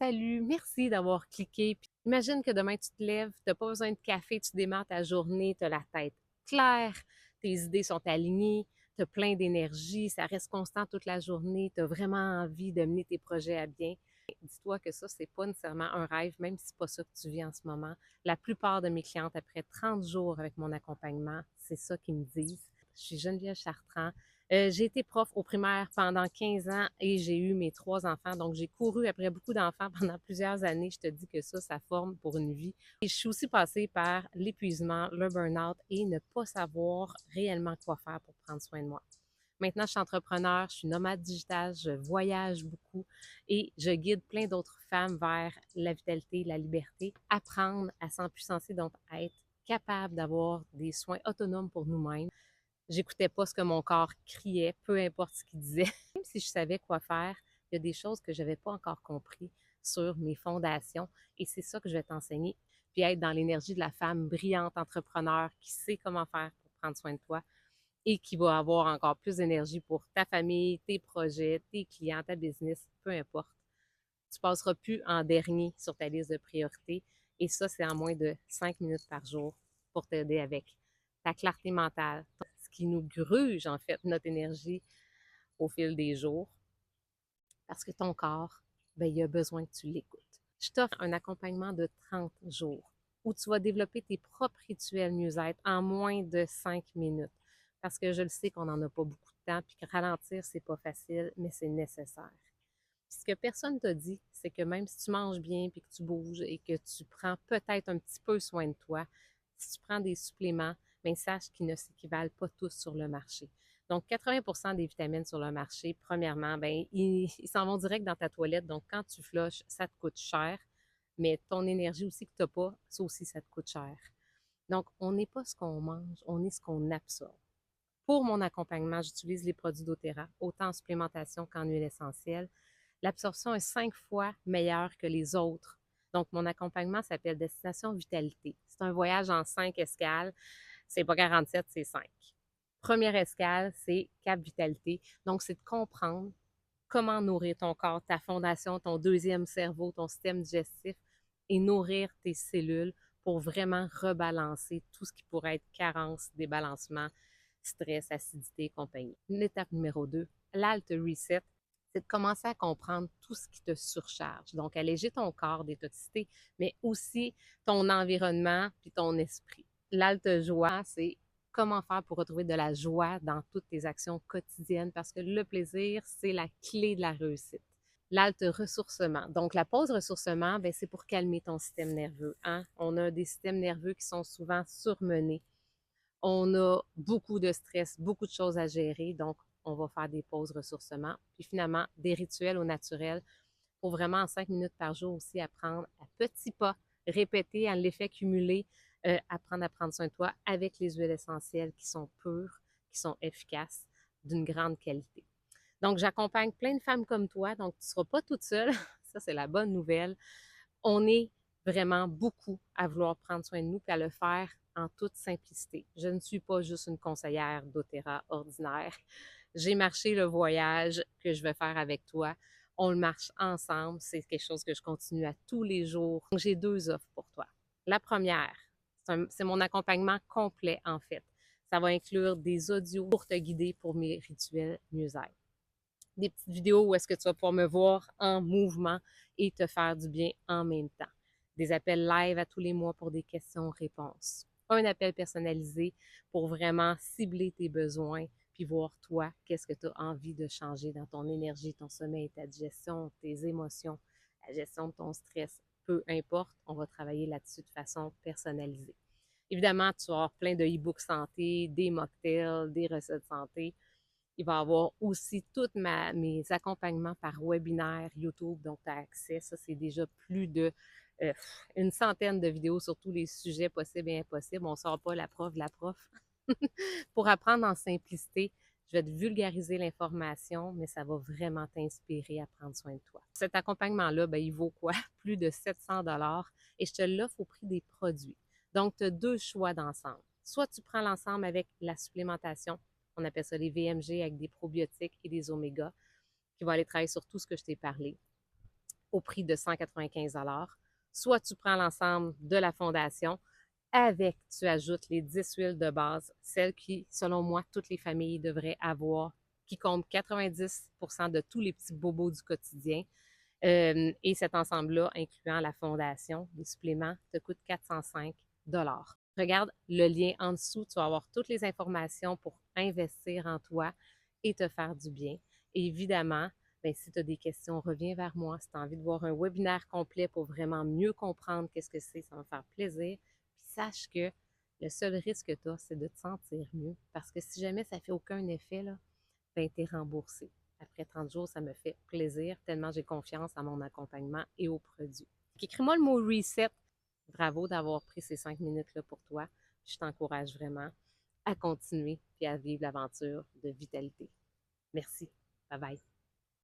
Salut, merci d'avoir cliqué. Puis imagine que demain tu te lèves, tu n'as pas besoin de café, tu démarres ta journée, tu as la tête claire, tes idées sont alignées, tu as plein d'énergie, ça reste constant toute la journée, tu as vraiment envie de mener tes projets à bien. Dis-toi que ça, c'est pas nécessairement un rêve, même si c'est pas ça que tu vis en ce moment. La plupart de mes clientes, après 30 jours avec mon accompagnement, c'est ça qu'ils me disent. Je suis Geneviève Chartrand. J'ai été prof au primaire pendant 15 ans et j'ai eu mes 3 enfants. Donc, j'ai couru après beaucoup d'enfants pendant plusieurs années. Je te dis que ça forme pour une vie. Et je suis aussi passée par l'épuisement, le burn-out et ne pas savoir réellement quoi faire pour prendre soin de moi. Maintenant, je suis entrepreneur, je suis nomade digitale, je voyage beaucoup et je guide plein d'autres femmes vers la vitalité, la liberté, apprendre à s'empuissancer, donc à être capable d'avoir des soins autonomes pour nous-mêmes. J'écoutais pas ce que mon corps criait, peu importe ce qu'il disait. Même si je savais quoi faire, il y a des choses que je n'avais pas encore compris sur mes fondations et c'est ça que je vais t'enseigner. Puis être dans l'énergie de la femme brillante entrepreneur qui sait comment faire pour prendre soin de toi et qui va avoir encore plus d'énergie pour ta famille, tes projets, tes clients, ta business, peu importe. Tu passeras plus en dernier sur ta liste de priorités et ça, c'est en moins de 5 minutes par jour pour t'aider avec ta clarté mentale, ce qui nous gruge en fait notre énergie au fil des jours parce que ton corps, ben, il a besoin que tu l'écoutes. Je t'offre un accompagnement de 30 jours où tu vas développer tes propres rituels mieux-être en moins de 5 minutes parce que je le sais qu'on n'en a pas beaucoup de temps puis que ralentir, c'est pas facile, mais c'est nécessaire. Puis ce que personne ne t'a dit, c'est que même si tu manges bien puis que tu bouges et que tu prends peut-être un petit peu soin de toi, si tu prends des suppléments, bien, sache qu'ils ne s'équivalent pas tous sur le marché. Donc, 80 des vitamines sur le marché, premièrement, bien, ils s'en vont direct dans ta toilette. Donc, quand tu flushes, ça te coûte cher. Mais ton énergie aussi que tu n'as pas, ça aussi, ça te coûte cher. Donc, on n'est pas ce qu'on mange, on est ce qu'on absorbe. Pour mon accompagnement, j'utilise les produits doTERRA, autant en supplémentation qu'en huile essentielle. L'absorption est 5 fois meilleure que les autres. Donc, mon accompagnement s'appelle Destination Vitalité. C'est un voyage en 5 escales. C'est pas 47, c'est 5. Première escale, c'est Cap Vitalité. Donc, c'est de comprendre comment nourrir ton corps, ta fondation, ton deuxième cerveau, ton système digestif et nourrir tes cellules pour vraiment rebalancer tout ce qui pourrait être carence, débalancement, stress, acidité et compagnie. L'étape numéro 2, l'Alt Reset, c'est de commencer à comprendre tout ce qui te surcharge. Donc, alléger ton corps des toxicités, mais aussi ton environnement puis ton esprit. L'Alt Joie, c'est comment faire pour retrouver de la joie dans toutes tes actions quotidiennes parce que le plaisir, c'est la clé de la réussite. L'alt ressourcement. Donc, la pause ressourcement, ben, c'est pour calmer ton système nerveux. Hein? On a des systèmes nerveux qui sont souvent surmenés. On a beaucoup de stress, beaucoup de choses à gérer. Donc, on va faire des pauses ressourcement. Puis finalement, des rituels au naturel pour vraiment en 5 minutes par jour aussi apprendre à petits pas, répéter à l'effet cumulé, apprendre à prendre soin de toi avec les huiles essentielles qui sont pures, qui sont efficaces, d'une grande qualité. Donc, j'accompagne plein de femmes comme toi, donc tu ne seras pas toute seule. Ça, c'est la bonne nouvelle. On est vraiment beaucoup à vouloir prendre soin de nous et à le faire en toute simplicité. Je ne suis pas juste une conseillère doTERRA ordinaire. J'ai marché le voyage que je vais faire avec toi. On le marche ensemble. C'est quelque chose que je continue à tous les jours. Donc, j'ai 2 offres pour toi. La première, c'est mon accompagnement complet, en fait. Ça va inclure des audios pour te guider pour mes rituels mieux-être. Des petites vidéos où est-ce que tu vas pouvoir me voir en mouvement et te faire du bien en même temps. Des appels live à tous les mois pour des questions-réponses. Un appel personnalisé pour vraiment cibler tes besoins puis voir toi, qu'est-ce que tu as envie de changer dans ton énergie, ton sommeil, ta digestion, tes émotions, la gestion de ton stress. Peu importe, on va travailler là-dessus de façon personnalisée. Évidemment, tu vas avoir plein de e-books santé, des mocktails, des recettes santé. Il va y avoir aussi tous mes accompagnements par webinaire YouTube, donc tu as accès. Ça, c'est déjà plus de euh, une centaine de vidéos sur tous les sujets possibles et impossibles. On ne sort pas la prof de la prof. Pour apprendre en simplicité, je vais te vulgariser l'information, mais ça va vraiment t'inspirer à prendre soin de toi. Cet accompagnement-là, ben, il vaut quoi? Plus de 700 et je te l'offre au prix des produits. Donc, tu as 2 choix d'ensemble. Soit tu prends l'ensemble avec la supplémentation, on appelle ça les VMG avec des probiotiques et des omégas, qui vont aller travailler sur tout ce que je t'ai parlé. au prix de 195 soit tu prends l'ensemble de la fondation avec, tu ajoutes les 10 huiles de base, celles qui, selon moi, toutes les familles devraient avoir, qui comptent 90% de tous les petits bobos du quotidien. Et cet ensemble-là, incluant la fondation, les suppléments, te coûte 405 Regarde le lien en dessous, tu vas avoir toutes les informations pour investir en toi et te faire du bien. Et évidemment, ben, si tu as des questions, reviens vers moi. Si tu as envie de voir un webinaire complet pour vraiment mieux comprendre qu'est-ce que c'est, ça va me faire plaisir. Puis sache que le seul risque que tu as, c'est de te sentir mieux. Parce que si jamais ça ne fait aucun effet, là, ben, tu es remboursé. Après 30 jours, ça me fait plaisir, tellement j'ai confiance à mon accompagnement et aux produits. Écris-moi le mot reset. Bravo d'avoir pris ces 5 minutes-là pour toi. Je t'encourage vraiment à continuer et à vivre l'aventure de vitalité. Merci. Bye bye.